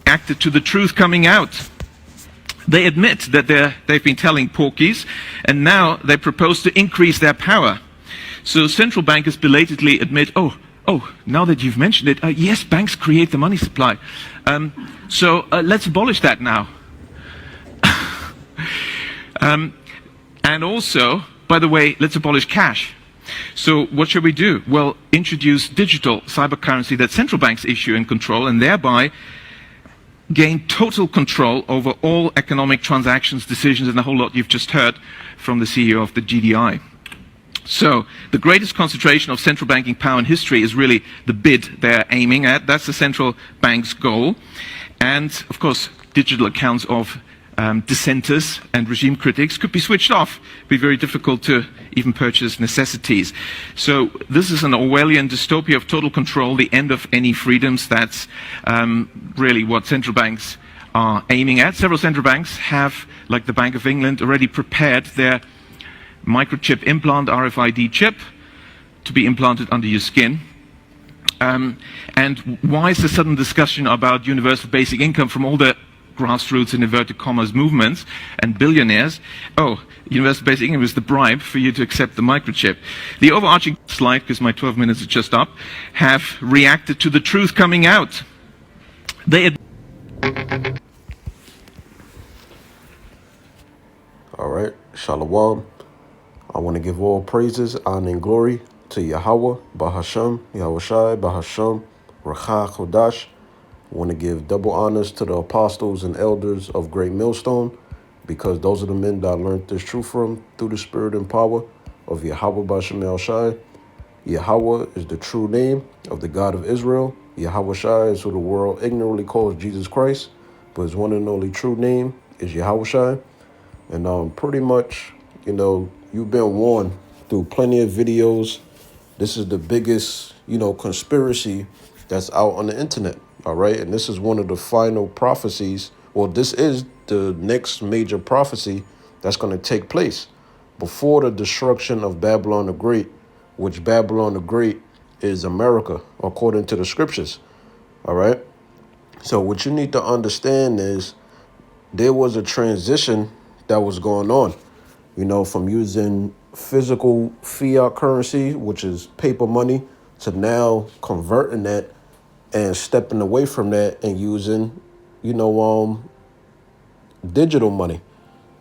reacted to the truth coming out. They admit that they've been telling porkies, and now they propose to increase their power. So central bankers belatedly admit, oh, now that you've mentioned it, yes, banks create the money supply. So let's abolish that now. And also, by the way, let's abolish cash. So what should we do? Well, introduce digital cyber currency that central banks issue and control, and thereby gain total control over all economic transactions, decisions, and the whole lot you've just heard from the CEO of the GDI. So the greatest concentration of central banking power in history is really the bid they're aiming at. That's the central bank's goal. And of course, digital accounts of dissenters and regime critics could be switched off. It'd be very difficult to even purchase necessities. So this is an Orwellian dystopia of total control, the end of any freedoms. That's really what central banks are aiming at. Several central banks have, like the Bank of England, already prepared their microchip implant, RFID chip, to be implanted under your skin. And why is the sudden discussion about universal basic income from all the grassroots and inverted commas movements and billionaires? Oh, universal basic income is the bribe for you to accept the microchip. The overarching slide, because my 12 minutes is just up, have reacted to the truth coming out. All right, Shalom. I want to give all praises, honor, and glory to Yahweh, Bahasham, Yahushai, Bahasham, Rakha Chodash. I want to give double honors to the apostles and elders of Great Millstone, because those are the men that I learned this truth from through the spirit and power of Yahweh Bashem El Shai. Yahweh is the true name of the God of Israel. Yahweh Shai is who the world ignorantly calls Jesus Christ, but his one and only true name is Yahweh Shai. And pretty much, you know, you've been warned through plenty of videos. This is the biggest, conspiracy that's out on the internet. All right. And this is one of the final prophecies. Well, this is the next major prophecy that's going to take place before the destruction of Babylon the Great, which Babylon the Great is America, according to the scriptures. All right. So what you need to understand is there was a transition that was going on, from using physical fiat currency, which is paper money, to now converting that and stepping away from that and using, digital money.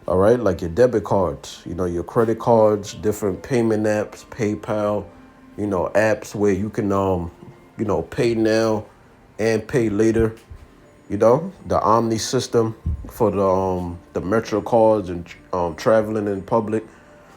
All right. Like your debit cards, your credit cards, different payment apps, PayPal, apps where you can, pay now and pay later. The Omni system for the Metro cards and traveling in public.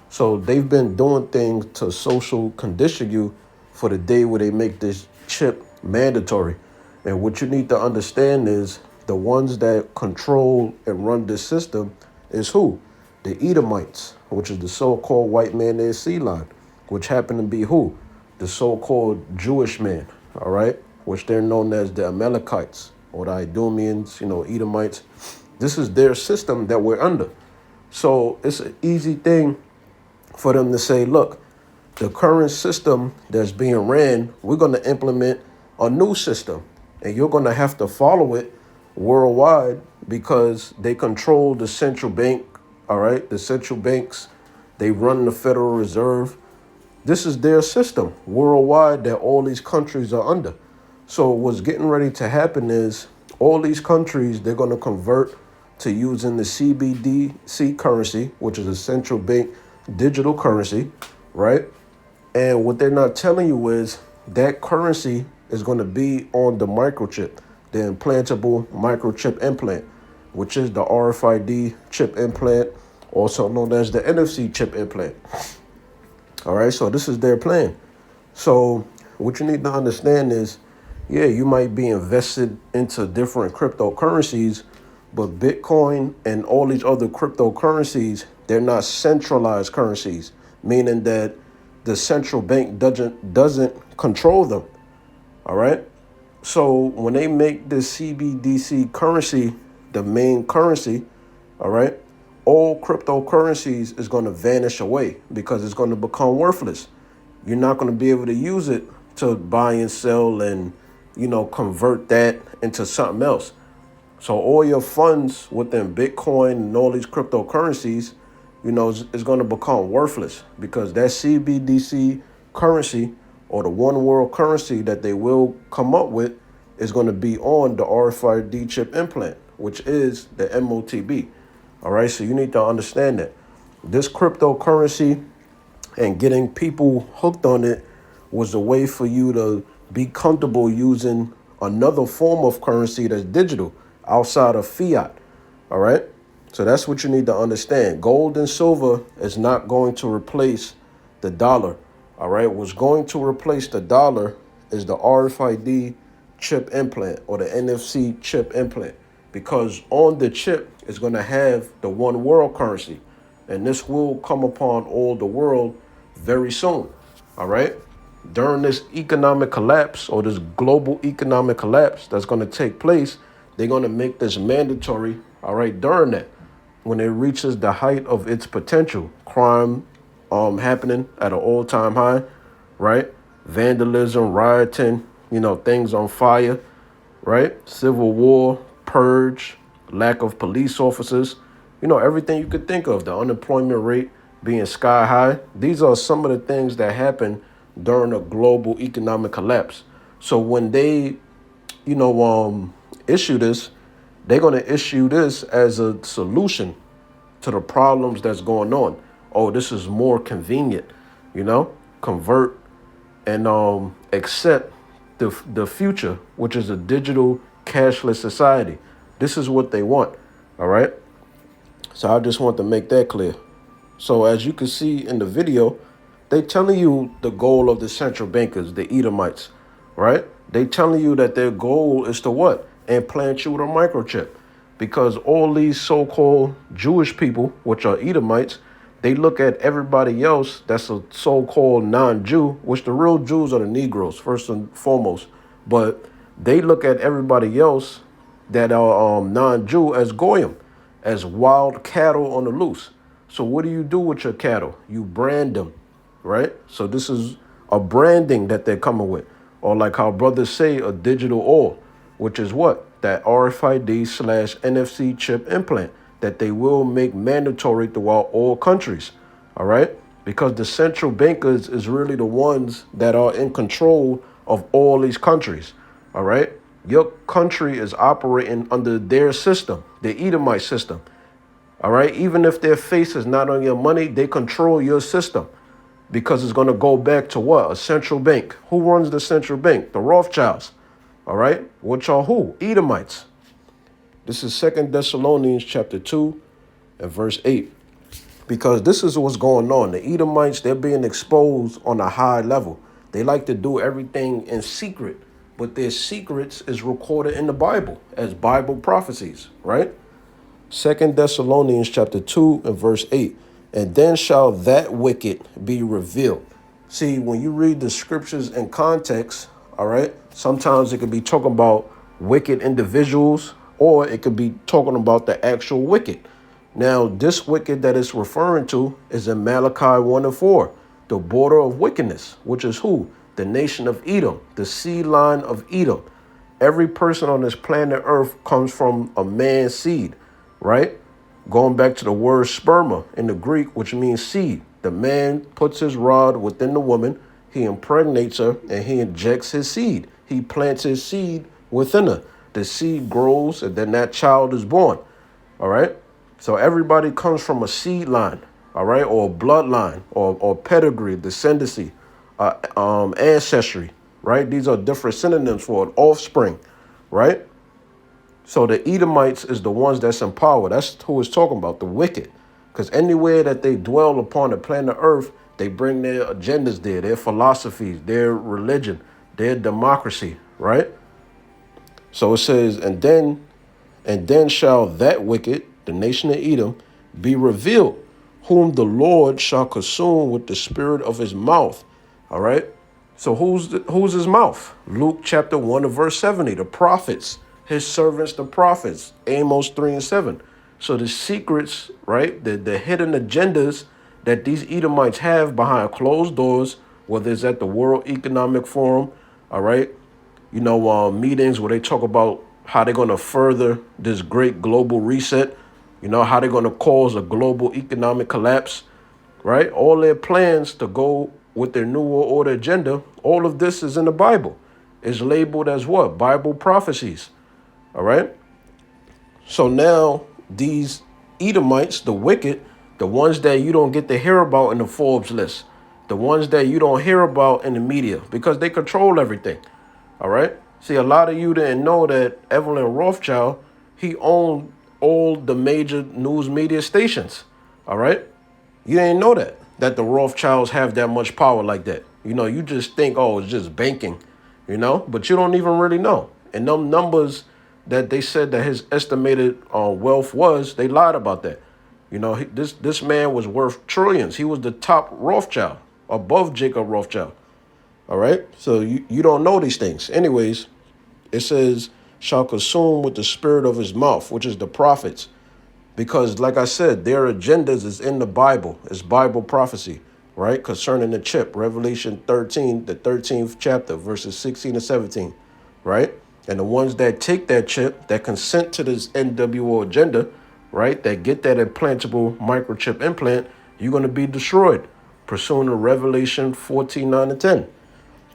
So they've been doing things to social condition you for the day where they make this chip mandatory. And what you need to understand is the ones that control and run this system is who? The Edomites, which is the so-called white man there, C-line, which happen to be who? The so-called Jewish man, all right? Which they're known as the Amalekites, or the Idumeans, Edomites. This is their system that we're under. So it's an easy thing for them to say, look, the current system that's being ran, we're going to implement a new system. And you're going to have to follow it worldwide because they control the central bank, all right? The central banks, they run the Federal Reserve. This is their system worldwide that all these countries are under. So what's getting ready to happen is all these countries, they're going to convert to using the CBDC currency, which is a central bank digital currency, right? And what they're not telling you is that currency is going to be on the microchip, the implantable microchip implant, which is the RFID chip implant, also known as the NFC chip implant. All right, so this is their plan. So what you need to understand is, yeah, you might be invested into different cryptocurrencies, but Bitcoin and all these other cryptocurrencies, they're not centralized currencies, meaning that the central bank doesn't control them. All right. So when they make this CBDC currency the main currency, all right, all cryptocurrencies is going to vanish away because it's going to become worthless. You're not going to be able to use it to buy and sell and, convert that into something else. So all your funds within Bitcoin and all these cryptocurrencies, is going to become worthless, because that CBDC currency, or the one world currency that they will come up with, is going to be on the RFID chip implant, which is the MOTB. All right, so you need to understand that this cryptocurrency and getting people hooked on it was a way for you to be comfortable using another form of currency that's digital outside of fiat. All right. So that's what you need to understand. Gold and silver is not going to replace the dollar. All right. What's going to replace the dollar is the RFID chip implant, or the NFC chip implant, because on the chip is going to have the one world currency. And this will come upon all the world very soon. All right. During this economic collapse, or this global economic collapse that's going to take place, they're going to make this mandatory. All right. During that, when it reaches the height of its potential, crime happening at an all-time high, right? Vandalism, rioting, things on fire, right? Civil war, purge, lack of police officers, everything you could think of, the unemployment rate being sky high. These are some of the things that happen during a global economic collapse. So when they, issue this, they're going to issue this as a solution to the problems that's going on. Oh, this is more convenient, convert and accept the future, which is a digital cashless society. This is what they want. All right. So I just want to make that clear. So as you can see in the video, they telling you the goal of the central bankers, the Edomites, right? They telling you that their goal is to what? Implant you with a microchip. Because all these so-called Jewish people, which are Edomites, they look at everybody else that's a so-called non-Jew, which the real Jews are the Negroes, first and foremost. But they look at everybody else that are non-Jew as goyim, as wild cattle on the loose. So what do you do with your cattle? You brand them, right? So this is a branding that they're coming with. Or like how brothers say, a digital oil, which is what? That RFID/NFC chip implant that they will make mandatory throughout all countries, all right? Because the central bankers is really the ones that are in control of all these countries, all right? Your country is operating under their system, the Edomite system, all right? Even if their face is not on your money, they control your system, because it's going to go back to what? A central bank. Who runs the central bank? The Rothschilds, all right? Which are who? Edomites. This is 2 Thessalonians chapter 2 and verse 8. Because this is what's going on. The Edomites, they're being exposed on a high level. They like to do everything in secret, but their secrets is recorded in the Bible as Bible prophecies, right? 2 Thessalonians chapter 2 and verse 8. And then shall that wicked be revealed. See, when you read the scriptures in context, all right, sometimes it could be talking about wicked individuals, or it could be talking about the actual wicked. Now, this wicked that it's referring to is in Malachi 1 and 4, the border of wickedness, which is who? The nation of Edom, the seed line of Edom. Every person on this planet Earth comes from a man's seed, right? Going back to the word sperma in the Greek, which means seed. The man puts his rod within the woman, he impregnates her, and he injects his seed. He plants his seed within her. The seed grows, and then that child is born. All right. So everybody comes from a seed line, all right, or a bloodline, or pedigree, descendancy, ancestry, right? These are different synonyms for an offspring, right? So the Edomites is the ones that's in power. That's who it's talking about, the wicked. Because anywhere that they dwell upon the planet Earth, they bring their agendas there, their philosophies, their religion, their democracy, right? So it says, and then shall that wicked, the nation of Edom, be revealed, whom the Lord shall consume with the spirit of his mouth. All right. So who's his mouth? Luke chapter 1 and verse 70, the prophets, his servants, the prophets, Amos 3 and 7. So the secrets, right, the hidden agendas that these Edomites have behind closed doors, whether it's at the World Economic Forum, all right, meetings where they talk about how they're going to further this great global reset, how they're going to cause a global economic collapse, right? All their plans to go with their New World Order agenda, all of this is in the Bible. It's labeled as what? Bible prophecies, all right? So now these Edomites, the wicked, the ones that you don't get to hear about in the Forbes list, the ones that you don't hear about in the media because they control everything, all right? See, a lot of you didn't know that Evelyn Rothschild, he owned all the major news media stations, all right? You didn't know that the Rothschilds have that much power like that. You just think, oh, it's just banking, but you don't even really know. And them numbers that they said that his estimated wealth was, they lied about that. This man was worth trillions. He was the top Rothschild, above Jacob Rothschild. All right? So you don't know these things. Anyways, it says, shall consume with the spirit of his mouth, which is the prophets. Because, like I said, their agendas is in the Bible. It's Bible prophecy, right? Concerning the chip, Revelation 13, the 13th chapter, verses 16 to 17, right? And the ones that take that chip, that consent to this NWO agenda, right, that get that implantable microchip implant, you're going to be destroyed, pursuing to Revelation 14, 9 and 10.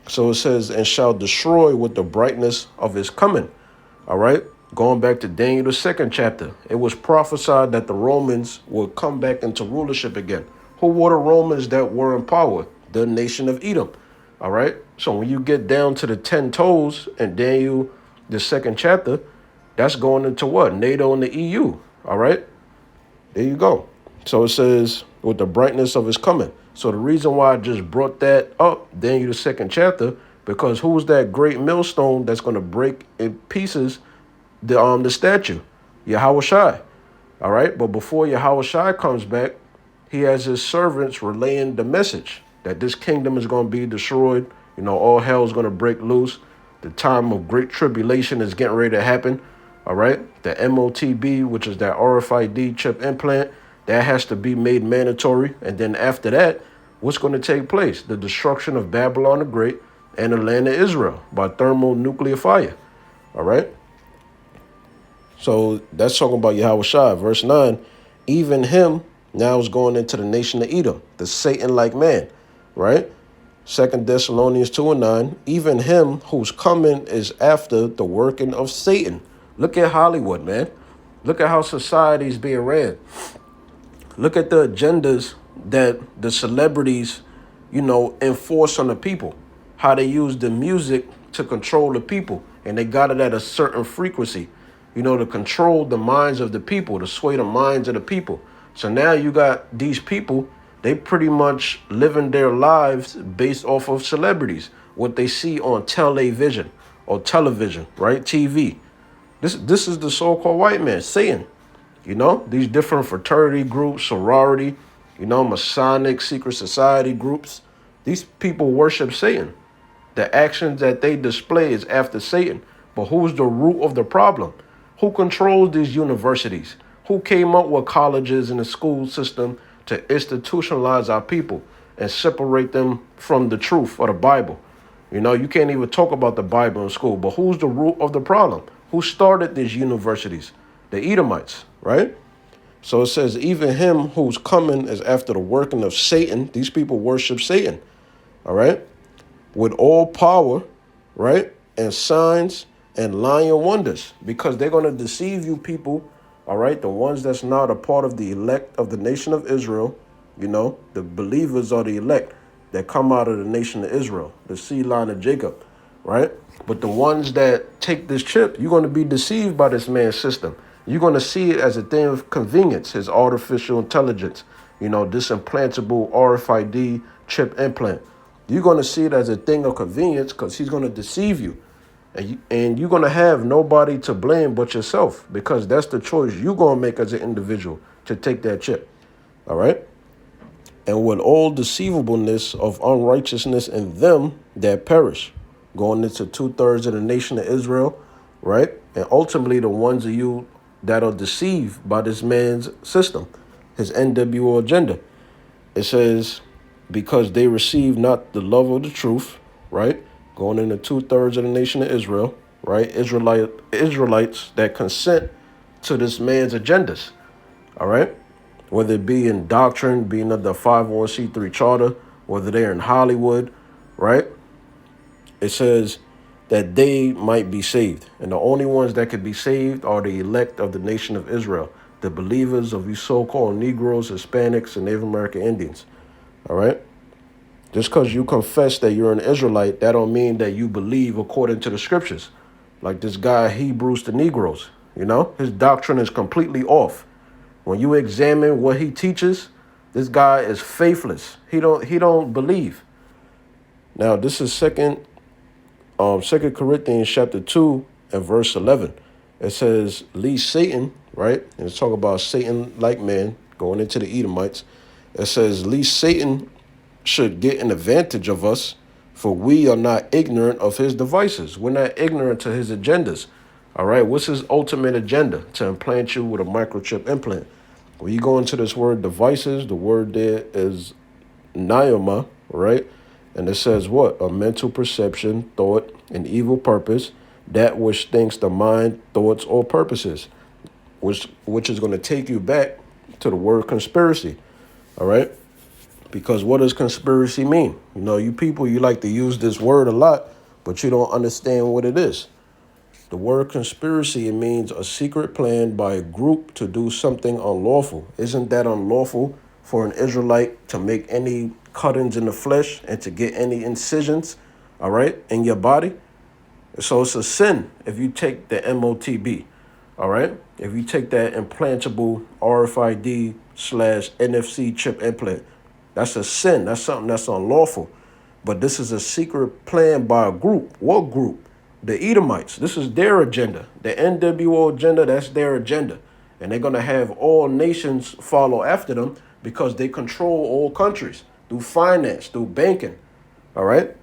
So it says, and shall destroy with the brightness of his coming, all right? Going back to Daniel, the 2nd chapter, it was prophesied that the Romans would come back into rulership again. Who were the Romans that were in power? The nation of Edom. All right. So when you get down to the 10 toes in Daniel, the 2nd chapter, that's going into what? NATO and the EU. All right. There you go. So it says with the brightness of his coming. So the reason why I just brought that up, Daniel, the 2nd chapter, because who's that great millstone that's going to break in pieces the statue? Yahushua. All right. But before Yahushua comes back, he has his servants relaying the message that this kingdom is going to be destroyed. All hell is going to break loose. The time of great tribulation is getting ready to happen. All right. The MOTB, which is that RFID chip implant, that has to be made mandatory. And then after that, what's going to take place? The destruction of Babylon the Great and the land of Israel by thermonuclear fire. All right. So that's talking about Yahushua. Verse 9, even him now is going into the nation of Edom, the Satan-like man, right? 2 Thessalonians 2 and 9, even him whose coming is after the working of Satan. Look at Hollywood, man. Look at how society is being ran. Look at the agendas that the celebrities, enforce on the people. How they use the music to control the people. And they got it at a certain frequency, to control the minds of the people, to sway the minds of the people. So now you got these people, they pretty much living their lives based off of celebrities, what they see on television or television, right? TV. This is the so-called white man saying, these different fraternity groups, sorority, Masonic secret society groups. These people worship Satan. The actions that they display is after Satan. But who's the root of the problem? Who controls these universities? Who came up with colleges and the school system to institutionalize our people and separate them from the truth of the Bible? You can't even talk about the Bible in school, but who's the root of the problem? Who started these universities? The Edomites, right? So it says, even him who's coming is after the working of Satan. These people worship Satan, all right? With all power, right? And signs and lying wonders, because they're going to deceive you people, all right? The ones that's not a part of the elect of the nation of Israel, the believers are the elect that come out of the nation of Israel, the seed line of Jacob, right? But the ones that take this chip, you're going to be deceived by this man's system. You're going to see it as a thing of convenience, his artificial intelligence, this implantable RFID chip implant. You're going to see it as a thing of convenience because he's going to deceive you. And you're going to have nobody to blame but yourself, because that's the choice you're going to make as an individual to take that chip. All right. And with all deceivableness of unrighteousness in them that perish, going into 2/3 of the nation of Israel. Right. And ultimately the ones of you that are deceived by this man's system, his NWO agenda. It says, because they receive not the love of the truth. Right. Going into 2/3 of the nation of Israel, right? Israelites that consent to this man's agendas, all right? Whether it be in doctrine, being under the 501c3 charter, whether they're in Hollywood, right? It says that they might be saved. And the only ones that could be saved are the elect of the nation of Israel, the believers of you so-called Negroes, Hispanics, and Native American Indians, all right? Just because you confess that you're an Israelite, that don't mean that you believe according to the scriptures. Like this guy, Hebrews the Negroes, his doctrine is completely off. When you examine what he teaches, this guy is faithless. He don't believe. Now, this is Second Corinthians chapter 2 and verse 11. It says, lest Satan, right? And it's talking about Satan like man going into the Edomites. It says, lest Satan should get an advantage of us, for we are not ignorant of his devices. We're not ignorant to his agendas. All right, what's his ultimate agenda? To implant you with a microchip implant. When you go into this word devices, the word there is neoma, right? And it says what? A mental perception, thought, an evil purpose, that which thinks the mind, thoughts, or purposes, which is going to take you back to the word conspiracy, all right? Because what does conspiracy mean? You people, you like to use this word a lot, but you don't understand what it is. The word conspiracy, it means a secret plan by a group to do something unlawful. Isn't that unlawful for an Israelite to make any cuttings in the flesh and to get any incisions, all right, in your body? So it's a sin if you take the MOTB, all right? If you take that implantable RFID/NFC chip implant, that's a sin. That's something that's unlawful. But this is a secret plan by a group. What group? The Edomites. This is their agenda. The NWO agenda, that's their agenda. And they're going to have all nations follow after them because they control all countries through finance, through banking. All right?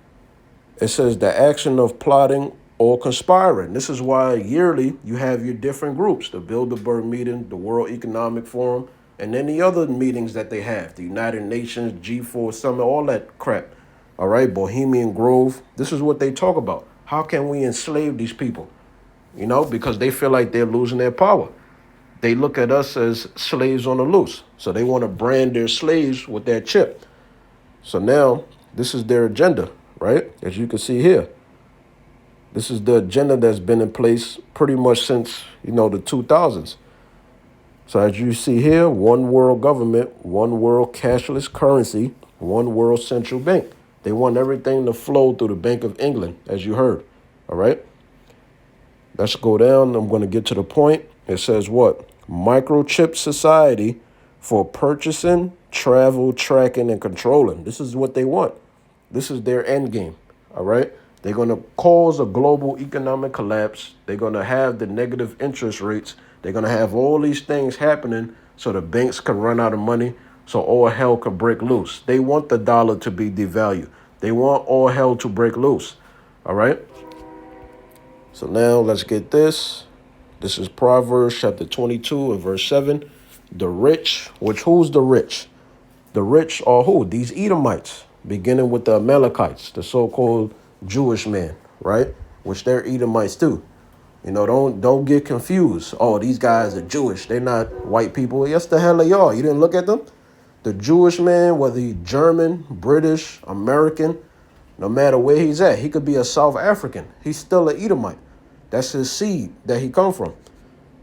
It says the action of plotting or conspiring. This is why yearly you have your different groups, the Bilderberg meeting, the World Economic Forum, and any other meetings that they have, the United Nations, G4 Summit, all that crap. All right, Bohemian Grove. This is what they talk about. How can we enslave these people? Because they feel like they're losing their power. They look at us as slaves on the loose. So they want to brand their slaves with that chip. So now this is their agenda, right? As you can see here. This is the agenda that's been in place pretty much since, the 2000s. So as you see here, one world government, one world cashless currency, one world central bank. They want everything to flow through the Bank of England, as you heard. All right. Let's go down. I'm going to get to the point. It says what? Microchip society for purchasing, travel, tracking, and controlling. This is what they want. This is their end game. All right. They're going to cause a global economic collapse. They're going to have the negative interest rates. They're going to have all these things happening so the banks can run out of money, so all hell can break loose. They want the dollar to be devalued. They want all hell to break loose. All right? So now let's get this. This is Proverbs chapter 22 and verse 7. The rich, who's the rich? The rich are who? These Edomites, beginning with the Amalekites, the so-called Jewish man, right? Which they're Edomites too. Don't get confused. Oh, these guys are Jewish. They're not white people. Yes, the hell they are. You didn't look at them? The Jewish man, whether he's German, British, American, no matter where he's at, he could be a South African. He's still an Edomite. That's his seed that he come from.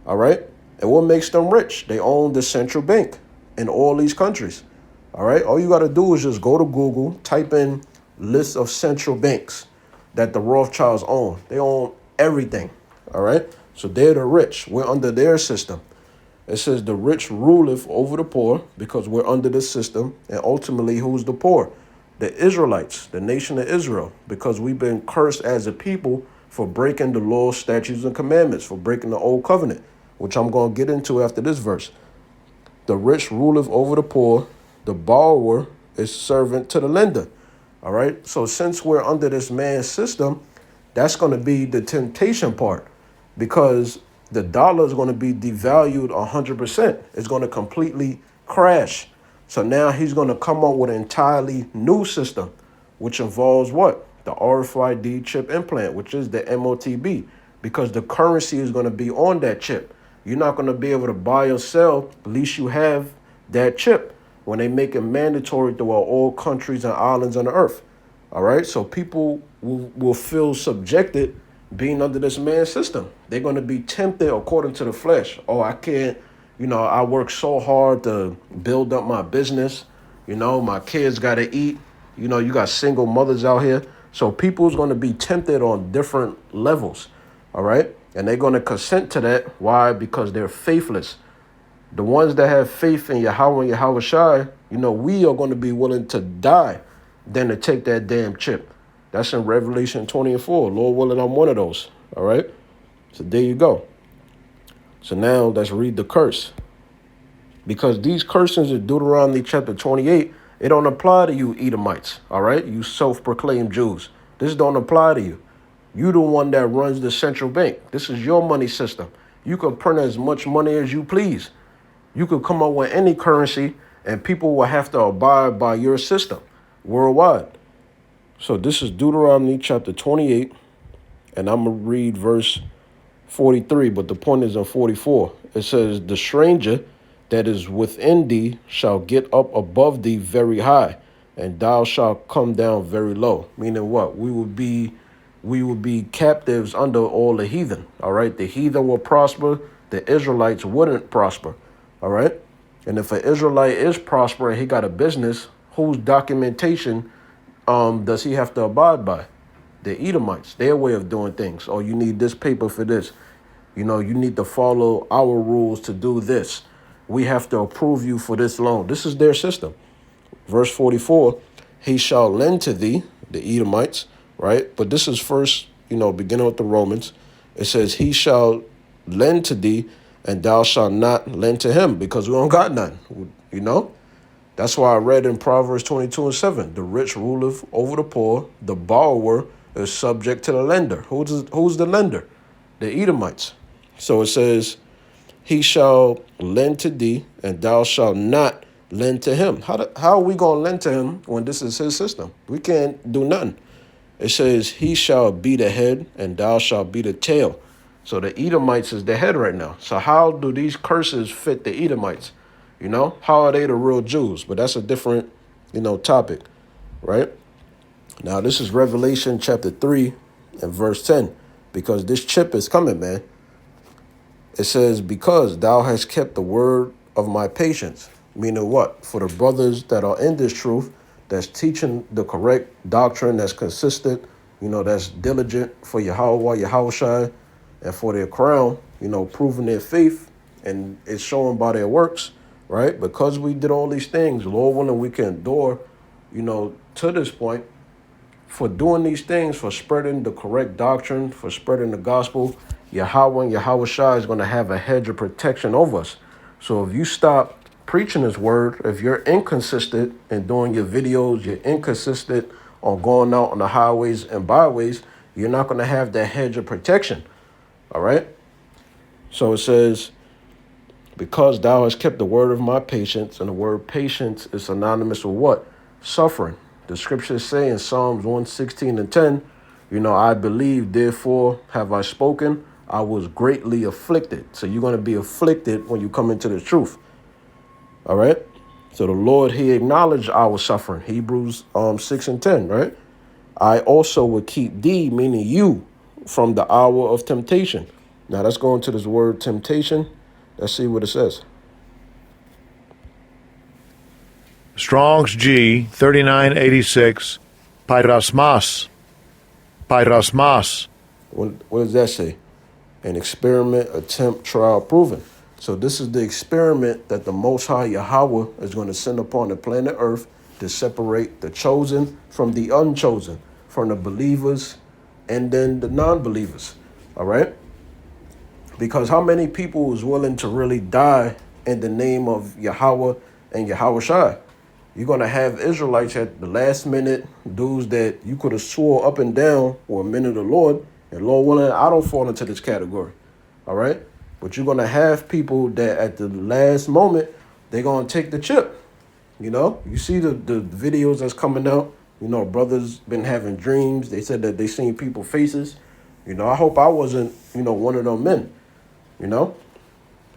All right? And what makes them rich? They own the central bank in all these countries. All right? All you got to do is just go to Google, type in list of central banks that the Rothschilds own. They own everything. All right? So they're the rich. We're under their system. It says the rich ruleth over the poor because we're under the system. And ultimately, who's the poor? The Israelites, the nation of Israel, because we've been cursed as a people for breaking the law, statutes, and commandments, for breaking the old covenant, which I'm going to get into after this verse. The rich ruleth over the poor. The borrower is servant to the lender. All right. So since we're under this man's system, that's going to be the temptation part, because the dollar is going to be devalued 100%. It's going to completely crash. So now he's going to come up with an entirely new system, which involves what? The RFID chip implant, which is the MOTB. because the currency is going to be on that chip. You're not going to be able to buy or sell, at least you have that chip when they make it mandatory throughout all countries and islands on the earth. All right, so people will feel subjected being under this man's system. They're going to be tempted according to the flesh. Oh, I can't, I work so hard to build up my business. My kids got to eat. You got single mothers out here. So people's going to be tempted on different levels. All right, and they're going to consent to that. Why? Because they're faithless. The ones that have faith in Yahweh and Yahweh Shai, we are going to be willing to die than to take that damn chip. That's in Revelation 20:4. Lord willing, I'm one of those. All right. So there you go. So now let's read the curse. Because these cursings in Deuteronomy chapter 28, it don't apply to you Edomites. All right. You self-proclaimed Jews. This don't apply to you. You the one that runs the central bank. This is your money system. You can print as much money as you please. You could come up with any currency and people will have to abide by your system worldwide. So this is Deuteronomy chapter 28, and I'm going to read verse 43, but the point is in 44. It says, the stranger that is within thee shall get up above thee very high, and thou shalt come down very low. Meaning what? We would be captives under all the heathen. All right. The heathen will prosper. The Israelites wouldn't prosper. All right. And if an Israelite is prospering, he got a business, whose documentation does he have to abide by? The Edomites, their way of doing things. Oh, you need this paper for this. You need to follow our rules to do this. We have to approve you for this loan. This is their system. Verse 44, he shall lend to thee, the Edomites, right? But this is first, beginning with the Romans. It says, he shall lend to thee, and thou shalt not lend to him, because we don't got none, That's why I read in Proverbs 22:7, the rich ruleth over the poor, the borrower is subject to the lender. Who's the lender? The Edomites. So it says, he shall lend to thee, and thou shalt not lend to him. How are we going to lend to him when this is his system? We can't do nothing. It says, he shall be the head, and thou shalt be the tail. So the Edomites is the head right now. So how do these curses fit the Edomites? How are they the real Jews? But that's a different, topic, right? Now, this is Revelation chapter 3 and verse 10, because this chip is coming, man. It says, because thou hast kept the word of my patience. Meaning what? For the brothers that are in this truth, that's teaching the correct doctrine, that's consistent, that's diligent for Yahweh, Yahweh Shai, and for their crown, proving their faith, and it's showing by their works, right? Because we did all these things, Lord willing, we can endure, to this point, for doing these things, for spreading the correct doctrine, for spreading the gospel. Yahweh and Yahweh Shai is going to have a hedge of protection over us. So if you stop preaching his word, if you're inconsistent in doing your videos, you're inconsistent on going out on the highways and byways, you're not going to have that hedge of protection. All right. So it says, because thou hast kept the word of my patience, and the word patience is synonymous with what? Suffering. The scriptures say in Psalms 116:10, I believe, therefore have I spoken. I was greatly afflicted. So you're going to be afflicted when you come into the truth. All right. So the Lord, he acknowledged our suffering. Hebrews 6:10, right? I also will keep thee, meaning you, from the hour of temptation. Now let's go into this word temptation. Let's see what it says. Strong's G 3986, Pyrasmas. Pyrasmas. What does that say? An experiment, attempt, trial, proven. So this is the experiment that the Most High Yahweh is going to send upon the planet Earth to separate the chosen from the unchosen, from the believers and then the non-believers. All right? Because how many people is willing to really die in the name of Yahweh and Yahweh Shai? You're going to have Israelites at the last minute, dudes that you could have swore up and down were men of the Lord. And Lord willing, I don't fall into this category. All right? But you're going to have people that at the last moment, they're going to take the chip. You see the videos that's coming out. Brothers been having dreams. They said that they seen people's faces. You know, I hope I wasn't, one of them men, you know.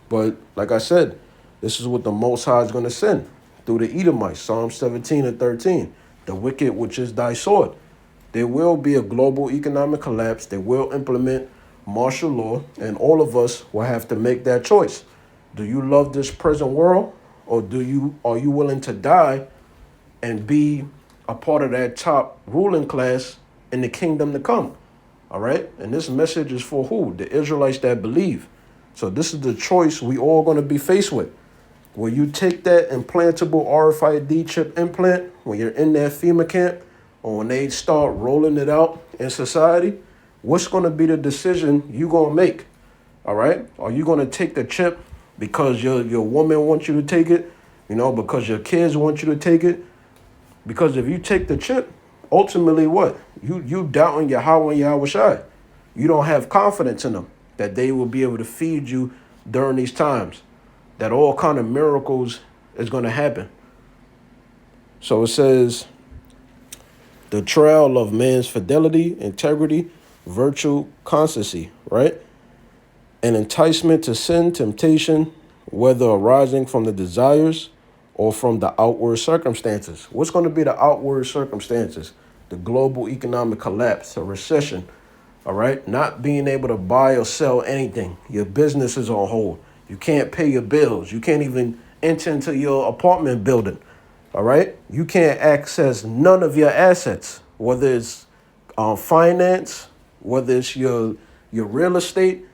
But like I said, this is what the Most High is going to send through the Edomites, Psalm 17 and 13, the wicked which is thy sword. There will be a global economic collapse. They will implement martial law, and all of us will have to make that choice. Do you love this present world, or are you willing to die and be a part of that top ruling class in the kingdom to come? All right? And this message is for who? The Israelites that believe. So this is the choice we all going to be faced with. Will you take that implantable RFID chip implant when you're in that FEMA camp, or when they start rolling it out in society? What's going to be the decision you going to make? All right? Are you going to take the chip because your woman wants you to take it? Because your kids want you to take it? Because if you take the chip, ultimately what? You doubting Yahweh and Yahushua. You don't have confidence in them that they will be able to feed you during these times, that all kind of miracles is going to happen. So it says, the trial of man's fidelity, integrity, virtue, constancy, right? An enticement to sin, temptation, whether arising from the desires or from the outward circumstances. What's going to be the outward circumstances? The global economic collapse, a recession, all right? Not being able to buy or sell anything. Your business is on hold. You can't pay your bills. You can't even enter into your apartment building, all right? You can't access none of your assets, whether it's finance, whether it's your real estate,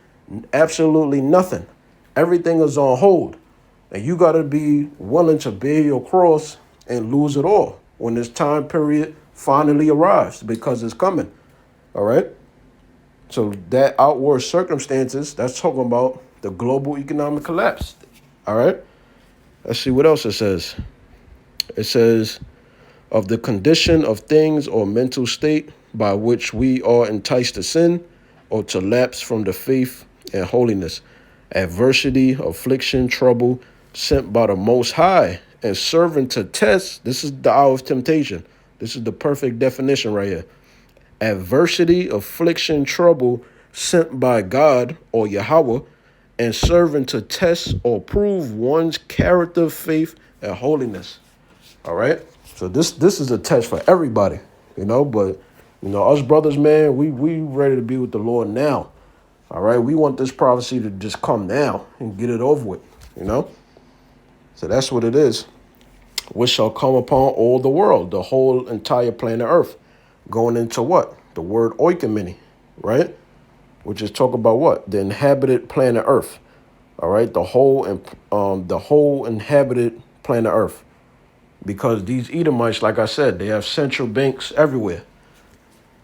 absolutely nothing. Everything is on hold. And you got to be willing to bear your cross and lose it all when this time period finally arrives, because it's coming, all right? So that outward circumstances, that's talking about the global economic collapse, all right? Let's see what else it says. It says, of the condition of things or mental state by which we are enticed to sin or to lapse from the faith and holiness, adversity, affliction, trouble, sent by the Most High and serving to test. This is the hour of temptation. This is the perfect definition right here. Adversity, affliction, trouble, sent by God or Yahweh, and serving to test or prove one's character, faith, and holiness. All right? So this is a test for everybody, but, us brothers, man, we ready to be with the Lord now. All right? We want this prophecy to just come now and get it over with, So that's what it is. Which shall come upon all the world, the whole entire planet Earth. Going into what? The word oikoumene, right? Which is talk about what? The inhabited planet Earth. All right, the whole inhabited planet Earth. Because these Edomites, like I said, they have central banks everywhere.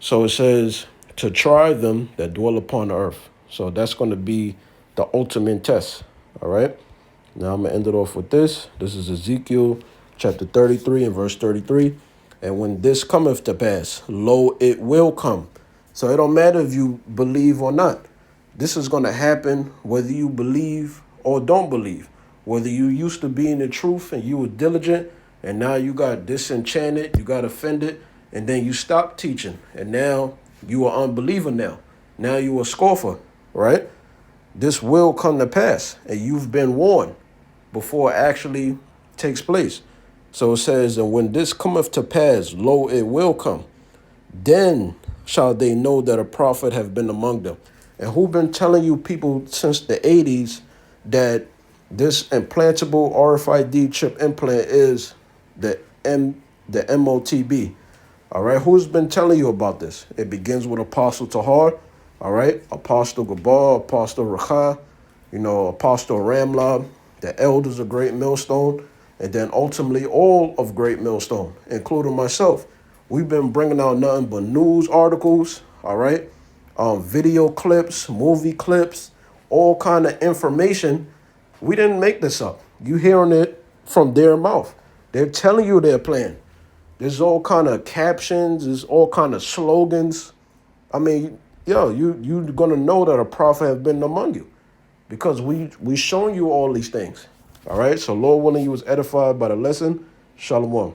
So it says to try them that dwell upon the earth. So that's going to be the ultimate test. All right. Now I'm going to end it off with this. This is Ezekiel chapter 33 and verse 33. And when this cometh to pass, lo, it will come. So it don't matter if you believe or not. This is going to happen whether you believe or don't believe. Whether you used to be in the truth and you were diligent, and now you got disenchanted, you got offended, and then you stopped teaching, and now you are unbeliever now. Now you a scoffer, right? This will come to pass, and you've been warned before it actually takes place. So it says, and when this cometh to pass, lo, it will come. Then shall they know that a prophet have been among them. And who been telling you people since the 80s that this implantable RFID chip implant is the MOTB? All right, who's been telling you about this? It begins with Apostle Tahar, all right, Apostle Gabar, Apostle Racha, Apostle Ramlab, the elders of Great Millstone, and then ultimately all of Great Millstone, including myself. We've been bringing out nothing but news articles, all right, video clips, movie clips, all kind of information. We didn't make this up. You hearing it from their mouth. They're telling you their plan. There's all kind of captions. There's all kind of slogans. I mean, you're going to know that a prophet has been among you because we showing you all these things. All right. So Lord willing, you was edified by the lesson. Shalom.